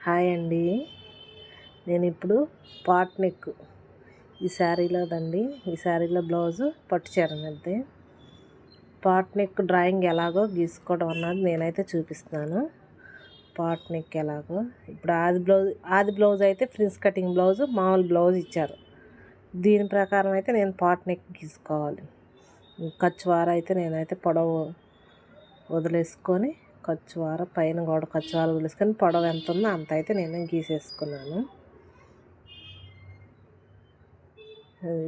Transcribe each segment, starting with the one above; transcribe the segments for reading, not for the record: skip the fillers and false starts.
Hi అండి. నేను ఇప్పుడు పాట్ నెక్ ఈ శారీలోదండి. ఈ శారీలో బ్లౌజు పట్టు చీర మీదది. పాట్ నెక్ డ్రాయింగ్ ఎలాగో గీసుకోవడం అన్నది నేనైతే చూపిస్తున్నాను. పాట్ నెక్ ఎలాగో ఇప్పుడు ఆది బ్లౌజ్ అయితే ఫ్రిన్స్ కటింగ్ బ్లౌజు మామూలు బ్లౌజ్ ఇచ్చారు. దీని ప్రకారం అయితే నేను పాట్ నెక్ గీసుకోవాలి. ఖర్చు వార అయితే నేనైతే పొడవు వదిలేసుకొని ఖర్చువార పైన కూడా ఖర్చువార వదిలేసుకొని పొడవు ఎంత ఉందో అంత అయితే నేను గీసేసుకున్నాను.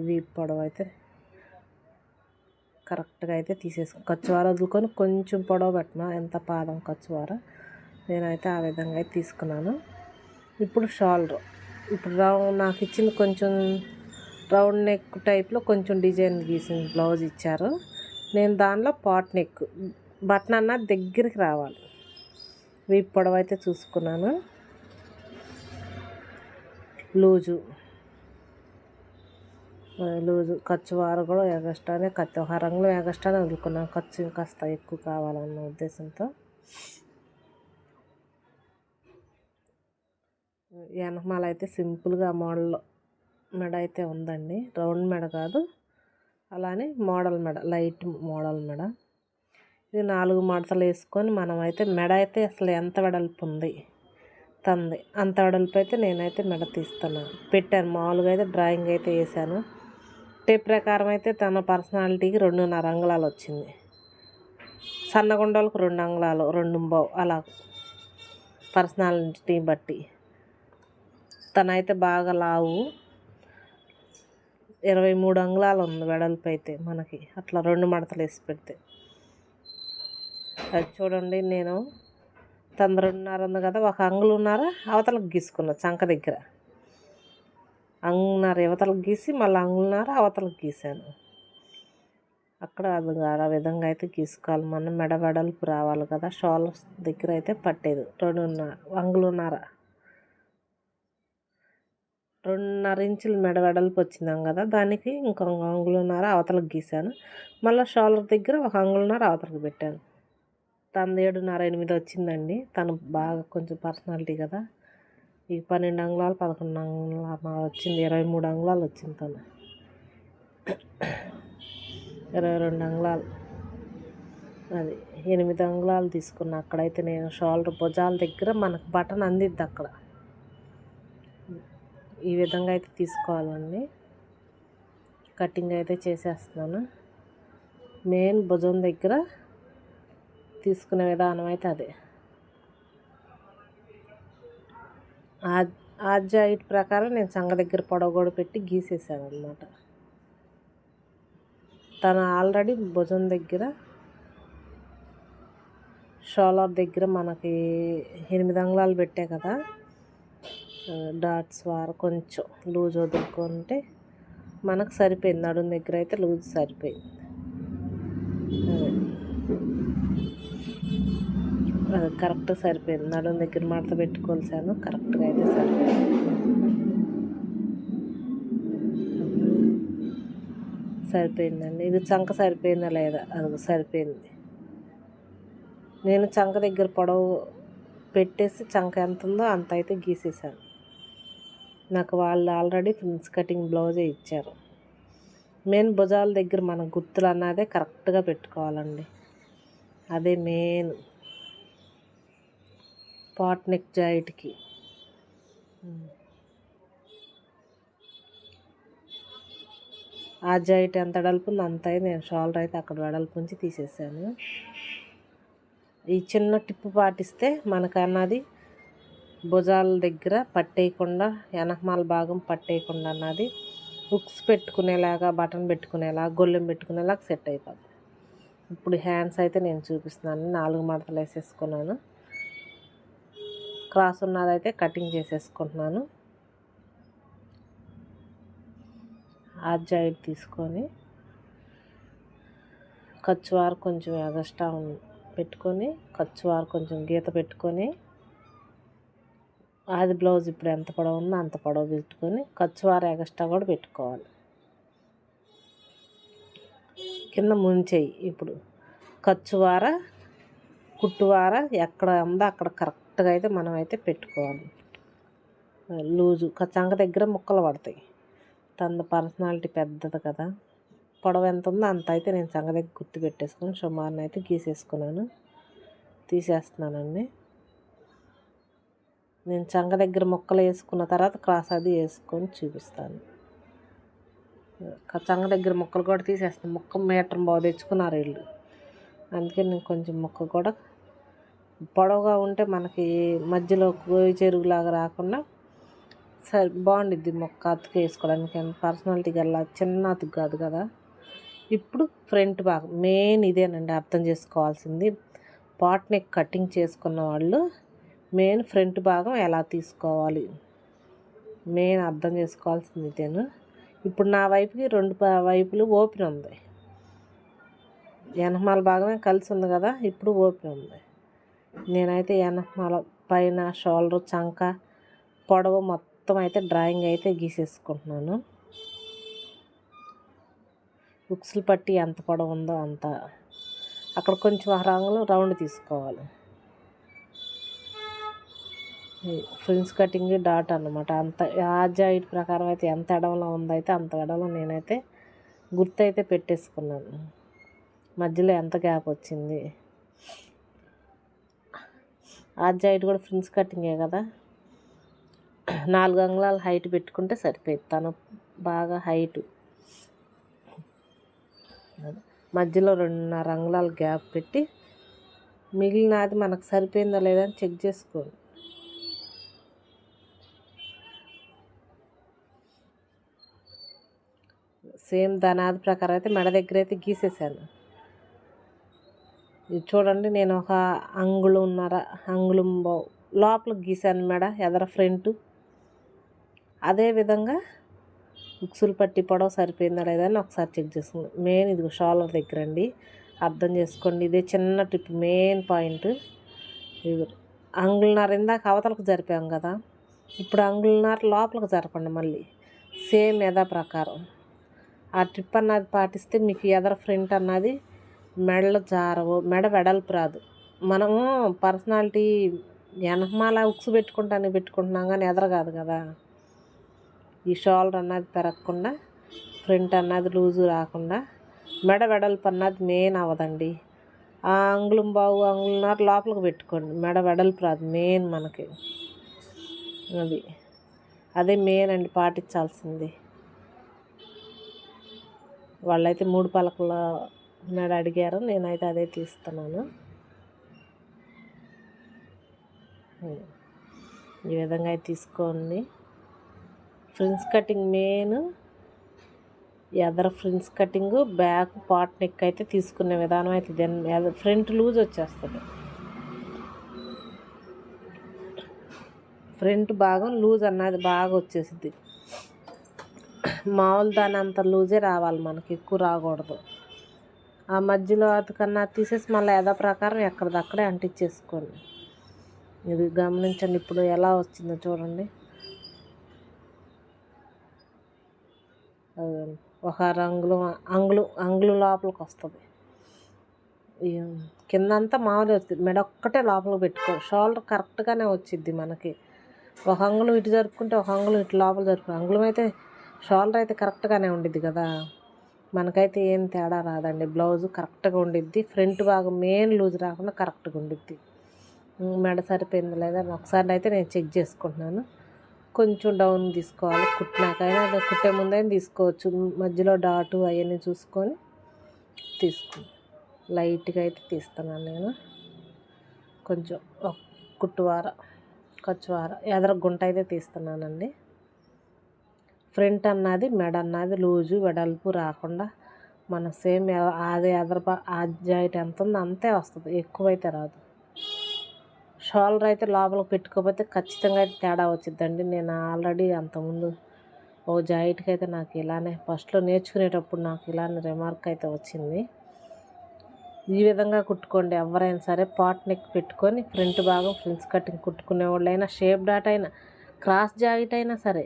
ఇది పొడవు అయితే కరెక్ట్గా అయితే తీసేసుకుని ఖర్చువార వదులుకొని కొంచెం పొడవు పెట్టిన ఎంత పాదం ఖర్చువార నేనైతే ఆ విధంగా అయితే తీసుకున్నాను. ఇప్పుడు షోల్డర్ ఇప్పుడు నాకు ఇచ్చింది కొంచెం రౌండ్ నెక్ టైప్లో కొంచెం డిజైన్ గీసిన బ్లౌజ్ ఇచ్చారు. నేను దానిలో పాట్ నెక్ బటన్ అన్నది దగ్గరికి రావాలి. వీపు పొడవు అయితే చూసుకున్నాను. లూజు ఖర్చు వారు కూడా ఎగస్ట్రానే ఒక రంగులో ఎగస్ట్రానే వదులుకున్నాను. ఖర్చు కాస్త ఎక్కువ కావాలన్న ఉద్దేశంతో వెనకమాల అయితే సింపుల్గా మోడల్ మెడ అయితే ఉందండి. రౌండ్ మెడ కాదు, అలానే మోడల్ మెడ, లైట్ మోడల్ మెడ. ఇది 4 మడతలు వేసుకొని మనమైతే మెడ అయితే అసలు ఎంత వెడల్పు ఉంది తంది అంత వెడల్పు అయితే నేనైతే మెడ తీస్తున్నాను పెట్టాను. మామూలుగా అయితే డ్రాయింగ్ అయితే వేసాను. టేప్ ప్రకారం అయితే తన పర్సనాలిటీకి 2.5 అంగుళాలు వచ్చింది. సన్నగుండలకు 2 అంగుళాలు 2.5 అలా పర్సనాలిటీ బట్టి. తనైతే బాగా లావు 23 అంగుళాలు ఉంది వెడల్పు అయితే మనకి. అట్లా 2 మడతలు వేసి పెడితే అది చూడండి. నేను తన 2.5 ఉంది కదా, 1 అంగుళన్నర అవతలకు గీసుకున్నా. చంక దగ్గర అంగుళన్నర యువతలకు గీసి మళ్ళీ అంగుళన్నర అవతలకు గీసాను. అక్కడ అది ఆ విధంగా అయితే గీసుకోవాలి. మనం మెడ వెడల్పు రావాలి కదా. షోల్డర్స్ దగ్గర అయితే పట్టేది 2.5 ఇంచులు మెడ వెడల్పు వచ్చిందాం కదా, దానికి ఇంకొక అంగుళన్నర అవతలకు గీసాను. మళ్ళీ షోల్డర్ దగ్గర 1 అంగుళన్నర అవతలకు పెట్టాను. తను 7.5 8 వచ్చిందండి. తను బాగా కొంచెం పర్సనాలిటీ కదా. ఈ 12 అంగుళాలు 11 అంగుళాలు వచ్చింది. 23 అంగుళాలు వచ్చింది. తను 22 అంగుళాలు, అది 8 అంగుళాలు తీసుకున్నా. అక్కడైతే నేను షోల్డర్ భుజాల దగ్గర మనకు బటన్ అందిద్ది అక్కడ. ఈ విధంగా అయితే తీసుకోవాలండి. కటింగ్ అయితే చేసేస్తున్నాను. మెయిన్ భుజం దగ్గర తీసుకునే విధానం అయితే అదే. ఆ జాయింట్ ప్రకారం నేను సంగ దగ్గర పొడవు కూడా పెట్టి గీసేసాను అనమాట. తను ఆల్రెడీ భుజం దగ్గర షోల్డర్ దగ్గర మనకి 8 అంగుళాలు పెట్టే కదా, డాట్స్ వారు కొంచెం లూజ్ వదులుకుంటే మనకు సరిపోయింది. నడుము దగ్గర అయితే లూజ్ సరిపోయింది. అది కరెక్ట్ సరిపోయింది. నడుము దగ్గర మడత పెట్టుకోవాల్సాను. కరెక్ట్గా అయితే సరిపోయిందండి. ఇది చంక సరిపోయిందా లేదా, అది సరిపోయింది. నేను చంక దగ్గర పొడవు పెట్టేసి చంక ఎంత ఉందో అంత అయితే గీసేసాను. నాకు వాళ్ళు ఆల్రెడీ ఫ్రిన్స్ కటింగ్ బ్లౌజే ఇచ్చారు. మెయిన్ భుజాల దగ్గర మన గుర్తులు అన్నదే కరెక్ట్గా పెట్టుకోవాలండి. అదే మెయిన్ పాట్ నెక్ జాయింట్కి. ఆ జాయింట్ ఎంత వెడల్పు ఉందో అంత నేను షోల్డర్ అయితే అక్కడ వెడల్పు నుంచి తీసేసాను. ఈ చిన్న టిప్పు పాటిస్తే మనకన్నది భుజాల దగ్గర పట్టేయకుండా, వెనకమాల భాగం పట్టేయకుండా అన్నది హుక్స్ పెట్టుకునేలాగా, బటన్ పెట్టుకునేలాగా, గొల్లెం పెట్టుకునేలాగా సెట్ అయిపోతుంది. ఇప్పుడు హ్యాండ్స్ అయితే నేను చూపిస్తున్నాను. 4 మడతలు వేసేసుకున్నాను. క్రాస్ ఉన్నదైతే కటింగ్ చేసేసుకుంటున్నాను. ఆ జాయింట్ తీసుకొని ఖర్చు వారు కొంచెం ఎగస్ట్రా పెట్టుకొని, ఖర్చు వారు కొంచెం గీత పెట్టుకొని, ఆది బ్లౌజ్ ఇప్పుడు ఎంత పొడవు ఉందో అంత పొడవు పెట్టుకొని ఖర్చు వారు ఎగస్ట్రా కూడా పెట్టుకోవాలి. కింద ముంచేయి. ఇప్పుడు ఖర్చు వార కుట్టు వార ఎక్కడ ఉందో అక్కడ కరెక్ట్గా అయితే మనం అయితే పెట్టుకోవాలి. లూజు చంక దగ్గర ముక్కలు పడతాయి. తన పర్సనాలిటీ పెద్దది కదా, పొడవు ఎంత ఉందో అంత అయితే నేను చంక దగ్గర గుర్తు పెట్టేసుకొని సుమారుని అయితే గీసేసుకున్నాను. తీసేస్తున్నానండి. నేను చంక దగ్గర ముక్కలు వేసుకున్న తర్వాత క్రాస్ అది వేసుకొని చూపిస్తాను. చంక దగ్గర ముక్కలు కూడా తీసేస్తాను. ముక్క మీటర్ బాగా తెచ్చుకున్నారు వీళ్ళు, అందుకే నేను కొంచెం ముక్క కూడా పొడవుగా ఉంటే మనకి మధ్యలో గోయి చెరుగులాగా రాకుండా సరే బాగుండిద్ది. మొక్క అతుకు వేసుకోవడానికి పర్సనాలిటీ గల చిన్న అతుకు కాదు కదా. ఇప్పుడు ఫ్రంట్ భాగం మెయిన్ ఇదేనండి అర్థం చేసుకోవాల్సింది. పాట్ నెక్ కటింగ్ చేసుకున్న వాళ్ళు మెయిన్ ఫ్రంట్ భాగం ఎలా తీసుకోవాలి మెయిన్ అర్థం చేసుకోవాల్సింది ఇదేను. ఇప్పుడు నా వైపుకి రెండు వైపులు ఓపెన్ ఉంది, వెనకమాల భాగమే కలిసి ఉంది కదా, ఇప్పుడు ఓపెన్ ఉంది. నేనైతే వెనకమాల పైన షోల్డర్ చంక పొడవు మొత్తం అయితే డ్రాయింగ్ అయితే గీసేసుకుంటున్నాను. ఉక్సులు పట్టి ఎంత పొడవు ఉందో అంత, అక్కడ కొంచెం రంగులు రౌండ్ తీసుకోవాలి. ఫ్రిన్స్ కటింగ్ డాట్ అన్నమాట. అంత ఆ జాయింట్ ప్రకారం అయితే ఎంత ఎడవలో ఉందైతే అంత ఎడవలో నేనైతే గుర్తు అయితే పెట్టేసుకున్నాను. మధ్యలో ఎంత గ్యాప్ వచ్చింది, ఆ జాయింట్ కూడా ఫ్రిన్స్ కటింగే కదా. 4 అంగుళాల హైట్ పెట్టుకుంటే సరిపోయింది. తను బాగా హైటు, మధ్యలో 2.5 అంగుళాల గ్యాప్ పెట్టి మిగిలినది మనకు సరిపోయిందో లేదో అని చెక్ చేసుకోండి. సేమ్ దానాది ప్రకారం అయితే మెడ దగ్గర అయితే గీసేసాను. ఇది చూడండి, నేను ఒక అంగుళం లోపలికి గీసాను మెడ ఎదర ఫ్రంట్. అదేవిధంగా ఉక్సులు పట్టి పొడవు సరిపోయిందా లేదా అని ఒకసారి చెక్ చేసుకోండి. మెయిన్ ఇది షోల్డర్ దగ్గర అండి, అర్థం చేసుకోండి. ఇదే చిన్న టిప్, మెయిన్ పాయింట్. ఇది అంగుళన్నర ఇందాక అవతలకు జరిపాం కదా, ఇప్పుడు అంగుళన్నర లోపలికి జరపండి. మళ్ళీ సేమ్ యథా ప్రకారం ఆ ట్రిప్ అన్నది పాటిస్తే మీకు ఎదర ఫ్రంట్ అన్నది మెడలు జారవు, మెడ వెడల్పు రాదు. మనము పర్సనాలిటీ వెనకమాల ఉక్సు పెట్టుకుంటున్నాం కానీ ఎదర కాదు కదా. ఈ షోల్డర్ అన్నది పెరగకుండా, ఫ్రంట్ అన్నది లూజు రాకుండా, మెడ వెడల్పు అన్నది మెయిన్ అవ్వదండి. ఆ అంగుళన్నర లోపలికి పెట్టుకోండి, మెడ వెడల్పు రాదు మెయిన్ మనకి. అదే మెయిన్ అండి పాటించాల్సింది. వాళ్ళైతే 3 పలకల మెడ అడిగారు, నేనైతే అదే తీస్తున్నాను. ఈ విధంగా అయితే తీసుకోండి. ఫ్రిన్స్ కటింగ్ మెయిన్ ఎదర ఫ్రిన్స్ కటింగ్, బ్యాక్ పాట్ నెక్ అయితే తీసుకునే విధానం అయితే ఇది. ఫ్రంట్ లూజ్ వచ్చేస్తుంది, ఫ్రంట్ భాగం లూజ్ అన్నది బాగా వచ్చేసింది. మామూలు దాని అంత లూజే రావాలి మనకి, ఎక్కువ రాకూడదు. ఆ మధ్యలో అతకన్నా తీసేసి మళ్ళీ యథా ప్రకారం ఎక్కడిదక్కడే అంటించేసుకోండి. ఇది గమనించండి, ఇప్పుడు ఎలా వచ్చిందో చూడండి. ఒక అంగుళం లోపలికి వస్తుంది. కిందంతా మామూలుగా వస్తుంది, మెడ ఒక్కటే లోపలికి పెట్టుకోవాలి. షోల్డర్ కరెక్ట్గానే వచ్చిద్ది మనకి. ఒక అంగుళం ఇటు జరుపుకుంటే ఒక అంగుళం ఇటు లోపల జరుపుకుంటే, అంగుళం అయితే షోల్డర్ అయితే కరెక్ట్గానే ఉండిద్ది కదా, మనకైతే ఏం తేడా రాదండి. బ్లౌజు కరెక్ట్గా ఉండిద్ది. ఫ్రంట్ భాగం మెయిన్ లూజ్ రాకుండా కరెక్ట్గా ఉండిద్ది. మెడ సరిపోయింది లేదా ఒకసారి అయితే నేను చెక్ చేసుకుంటున్నాను. కొంచెం డౌన్ తీసుకోవాలి, కుట్టినాకైనా అదే కుట్టే ముందైనా తీసుకోవచ్చు. మధ్యలో డాటు అవన్నీ చూసుకొని తీసుకోండి. లైట్గా అయితే తీస్తున్నాను నేను. కొంచెం కుట్టువార ఖర్చువార ఎదర గుంట అయితే తీస్తున్నానండి. ఫ్రంట్ అన్నది మెడ అన్నది లూజు వెడల్పు రాకుండా మన సేమ్ అదే ఆ జాయింట్ ఎంత ఉందో అంతే వస్తుంది, ఎక్కువైతే రాదు. షోల్డర్ అయితే లోపలికి పెట్టుకోకపోతే ఖచ్చితంగా అయితే తేడా వచ్చిద్దండి. నేను ఆల్రెడీ అంతకుముందు ఓ జాయింట్కి అయితే నాకు ఇలానే ఫస్ట్లో నేర్చుకునేటప్పుడు నాకు ఇలానే రిమార్క్ అయితే వచ్చింది. ఈ విధంగా కుట్టుకోండి ఎవరైనా సరే. పాట్ నెక్ పెట్టుకొని ఫ్రంట్ భాగం ఫ్రిన్స్ కటింగ్ కుట్టుకునే వాళ్ళైనా, షేప్ డాట్ అయినా, క్రాస్ జాయింట్ అయినా సరే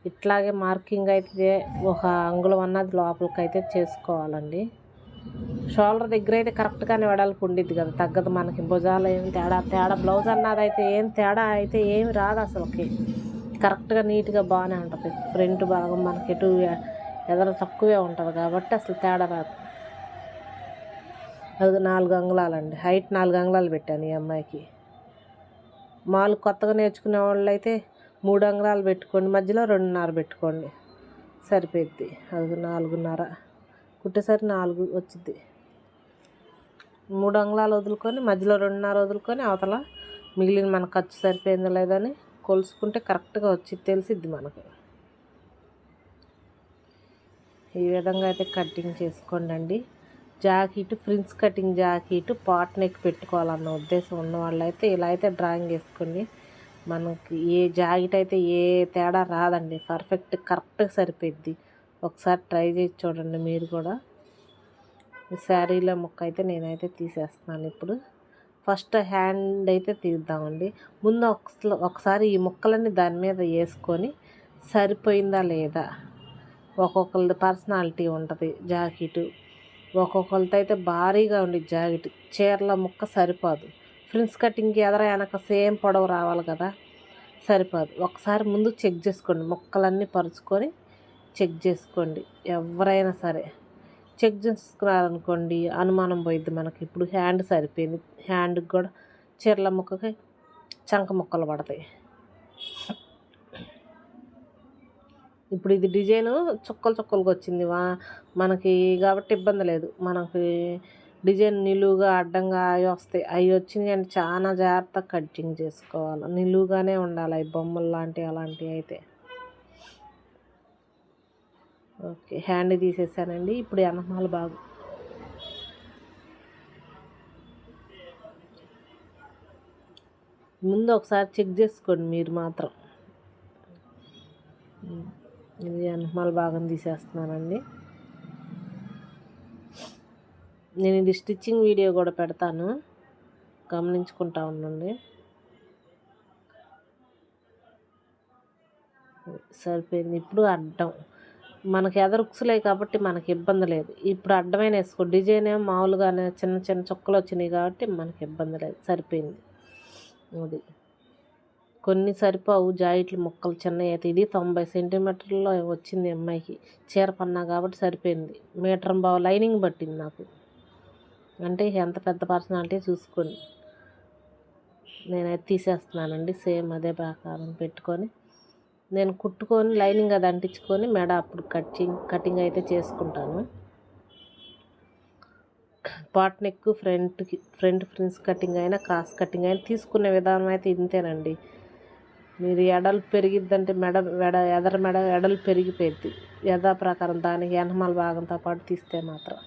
ఇట్లాగే మార్కింగ్ అయితే ఒక అంగుళం అన్నది లోపలికి అయితే చేసుకోవాలండి. షోల్డర్ దగ్గర అయితే కరెక్ట్గానే వెడల్పు ఉండిద్ది కదా, తగ్గదు మనకి. భుజాలు ఏం తేడా బ్లౌజ్ అన్నది అయితే ఏం తేడా అయితే ఏమి రాదు అసలుకి. కరెక్ట్గా నీట్గా బాగానే ఉంటుంది. ఫ్రంట్ భాగం మనకి ఎటు ఎదర తక్కువే ఉంటుంది కాబట్టి అసలు తేడా రాదు. అది 4 అంగుళాలండి. హైట్ 4 అంగుళాలు పెట్టాను ఈ అమ్మాయికి. మాలు కొత్తగా నేర్చుకునే వాళ్ళు అయితే 3 అంగుళాలు పెట్టుకోండి, మధ్యలో 2.5 పెట్టుకోండి, సరిపోద్ది. అది 4.5 కుట్టేసరికి 4 వచ్చింది. 3 అంగుళాలు వదులుకొని మధ్యలో 2.5 వదులుకొని అవతల మిగిలిన మన ఖర్చు సరిపోయిందో లేదని కొలుసుకుంటే కరెక్ట్గా వచ్చి తెలిసిద్ది మనకి. ఈ విధంగా అయితే కటింగ్ చేసుకోండి. Jacket ఫ్రిన్స్ cutting jacket pot neck పెట్టుకోవాలన్న ఉద్దేశం ఉన్న వాళ్ళైతే ఇలా అయితే డ్రాయింగ్ వేసుకోండి. మనకి ఏ జాకెట్ అయితే ఏ తేడా రాదండి, పర్ఫెక్ట్ కరెక్ట్గా సరిపోద్ది. ఒకసారి ట్రై చేసి చూడండి మీరు కూడా. ఈ శారీలో ముక్క అయితే నేనైతే తీసేస్తున్నాను. ఇప్పుడు ఫస్ట్ హ్యాండ్ అయితే తీద్దామండి. ముందు ఒకసారి ఈ ముక్కలన్నీ దాని మీద వేసుకొని సరిపోయిందా లేదా, ఒక్కొక్కరిది పర్సనాలిటీ ఉంటుంది జాకెట్. ఒక్కొక్కరితో అయితే భారీగా ఉండి జాకెట్ చీరల ముక్క సరిపోదు. ఫ్రిన్స్ కటింగ్కి ఎదర వెనక సేమ్ పొడవు రావాలి కదా, సరిపోదు. ఒకసారి ముందు చెక్ చేసుకోండి, ముక్కలన్నీ పరుచుకొని చెక్ చేసుకోండి. ఎవరైనా సరే చెక్ చేసుకున్నారనుకోండి అనుమానం పోయిద్ది మనకి. ఇప్పుడు హ్యాండ్ సరిపోయింది, హ్యాండ్కి కూడా చీరల ముక్కకి చంక ముక్కలు పడతాయి. ఇప్పుడు ఇది డిజైను చుక్కలు చుక్కలుగా వచ్చింది మనకి కాబట్టి ఇబ్బంది లేదు. మనకి డిజైన్ నిలువుగా అడ్డంగా అవి వస్తాయి. అవి వచ్చినాయి అంటే చాలా జాగ్రత్తగా కటింగ్ చేసుకోవాలి. నిలువుగానే ఉండాలి అవి బొమ్మలు లాంటివి అలాంటివి అయితే. ఓకే, హ్యాండ్ తీసేసానండి. ఇప్పుడు వెనకమాల బాగు ముందు ఒకసారి చెక్ చేసుకోండి మీరు మాత్రం. ఇది వెనకమాల భాగం తీసేస్తున్నానండి. నేను ఇది స్టిచ్చింగ్ వీడియో కూడా పెడతాను, గమనించుకుంటా ఉండండి. సరిపోయింది. ఇప్పుడు అడ్డం మనకి ఎదరుక్సులే కాబట్టి మనకి ఇబ్బంది లేదు. ఇప్పుడు అడ్డమైన వేసుకో. డిజైన్ ఏమో మామూలుగానే చిన్న చిన్న చుక్కలు వచ్చినాయి కాబట్టి మనకి ఇబ్బంది లేదు, సరిపోయింది. అది కొన్ని సరిపోవు జాకెట్లు ముక్కలు చిన్నవి అయితే. ఇది 90 సెంటీమీటర్లో వచ్చింది అమ్మాయికి చీర పన్నా కాబట్టి సరిపోయింది. మీటర్ బావు లైనింగ్ పట్టింది నాకు. అంటే ఎంత పెద్ద పర్సనాలిటీ చూసుకోండి. నేనైతే తీసేస్తున్నానండి. సేమ్ అదే ప్రకారం పెట్టుకొని నేను కుట్టుకొని లైనింగ్ అది అంటించుకొని మెడ అప్పుడు కటింగ్ అయితే చేసుకుంటాను. పాట్ నెక్ ఫ్రంట్ ఫ్రిన్స్ కటింగ్ అయినా క్రాస్ కటింగ్ అయినా తీసుకునే విధానం అయితే ఇంతేనండి. మీరు ఎడలు పెరిగిద్దంటే ఎదర మెడ ఎడలు పెరిగిపోద్ది. యథా ప్రకారం దానికి వెనకమాల భాగంతో పాటు తీస్తే మాత్రం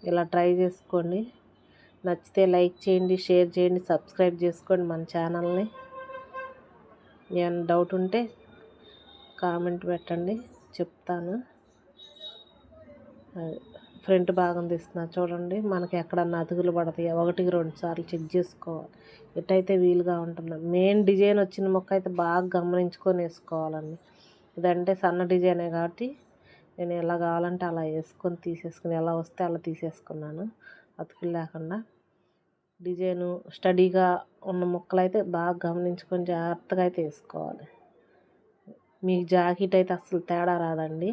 ఇలా ట్రై చేసుకోండి. నచ్చితే లైక్ చేయండి, షేర్ చేయండి, సబ్స్క్రైబ్ చేసుకోండి మన ఛానల్ని. ఏమైనా డౌట్ ఉంటే కామెంట్ పెట్టండి, చెప్తాను. ఫ్రంట్ భాగం తీస్తున్నా చూడండి. మనకి ఎక్కడన్నా అతుకులు పడతాయి, 1-2 సార్లు చెక్ చేసుకోవాలి. ఎటైతే వీలుగా ఉంటుందో. మెయిన్ డిజైన్ వచ్చిన మొక్క అయితే బాగా గమనించుకొని వేసుకోవాలండి. ఇదంటే సన్న డిజైనే కాబట్టి నేను ఎలా కావాలంటే అలా వేసుకొని తీసేసుకుని, ఎలా వస్తే అలా తీసేసుకున్నాను అతుకులు లేకుండా. డిజైను స్టడీగా ఉన్న ముక్కలు అయితే బాగా గమనించుకొని జాగ్రత్తగా అయితే వేసుకోవాలి. మీకు జాకెట్ అయితే అస్సలు తేడా రాదండి.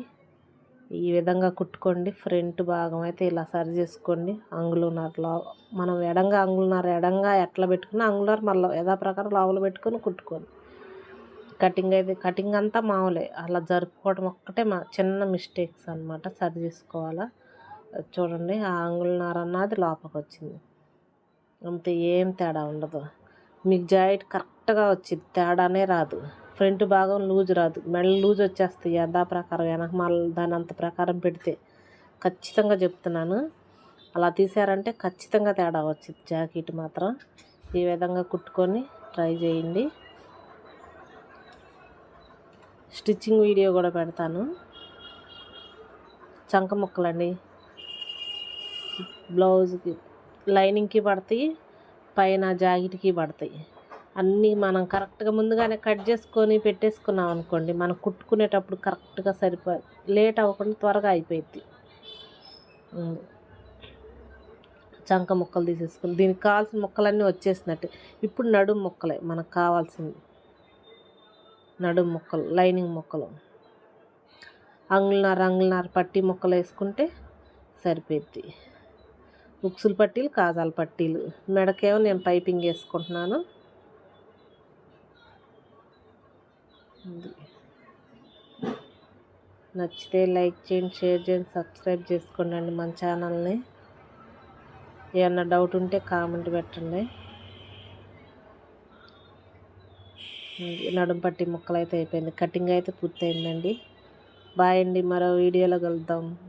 ఈ విధంగా కుట్టుకోండి. ఫ్రంట్ భాగం అయితే ఇలా సరి చేసుకోండి. అంగుళన్నరలో మనం ఎడంగా ఎట్లా పెట్టుకున్నా అంగుళన్నర మళ్ళీ యథాప్రకారం లావులు పెట్టుకొని కుట్టుకోండి. కటింగ్ అంతా మామూలే, అలా జరుపుకోవడం ఒక్కటే చిన్న మిస్టేక్స్ అనమాట, సరి చేసుకోవాలా. చూడండి ఆ అంగుళన్నర అన్నది లోపలికి వచ్చింది, అంతే, ఏం తేడా ఉండదు. మీకు జాకెట్ కరెక్ట్గా వచ్చింది, తేడానే రాదు. ఫ్రంట్ భాగం లూజ్ రాదు, మెడ లూజ్ వచ్చేస్తాయి యథా ప్రకారం. వెనకమాల దాని అంత ప్రకారం పెడితే ఖచ్చితంగా చెప్తున్నాను. అలా తీసారంటే ఖచ్చితంగా తేడా వచ్చింది జాకెట్ మాత్రం. ఈ విధంగా కుట్టుకొని ట్రై చేయండి. స్టిచ్చింగ్ వీడియో కూడా పెడతాను. చంక ముక్కలండి, బ్లౌజ్కి లైనింగ్కి పడతాయి, పైన జాకెట్కి పడతాయి. అన్నీ మనం కరెక్ట్గా ముందుగానే కట్ చేసుకొని పెట్టేసుకున్నాం అనుకోండి, మనం కుట్టుకునేటప్పుడు కరెక్ట్గా సరిపోయి లేట్ అవ్వకుండా త్వరగా అయిపోయింది. చంక ముక్కలు తీసేసుకుని దీనికి కావాల్సిన ముక్కలన్నీ వచ్చేసినట్టు. ఇప్పుడు నడుము ముక్కలే మనకు కావాల్సింది. నడుము ముక్కలు, లైనింగ్ ముక్కలు, అంగుళన్నర పట్టీ ముక్కలు వేసుకుంటే సరిపోద్ది. ఉక్సులు పట్టీలు, కాజాల పట్టీలు. మెడకేమో నేను పైపింగ్ వేసుకుంటున్నాను. నచ్చితే లైక్ చేయండి, షేర్ చేయండి, సబ్స్క్రైబ్ చేసుకోండి మన ఛానల్ని. ఏమన్నా డౌట్ ఉంటే కామెంట్ పెట్టండి. నడుము పట్టి ముక్కలు అయితే అయిపోయింది. కటింగ్ అయితే పూర్తయిందండి. బాయ్ అండి, మరో వీడియోలో కలుద్దాం.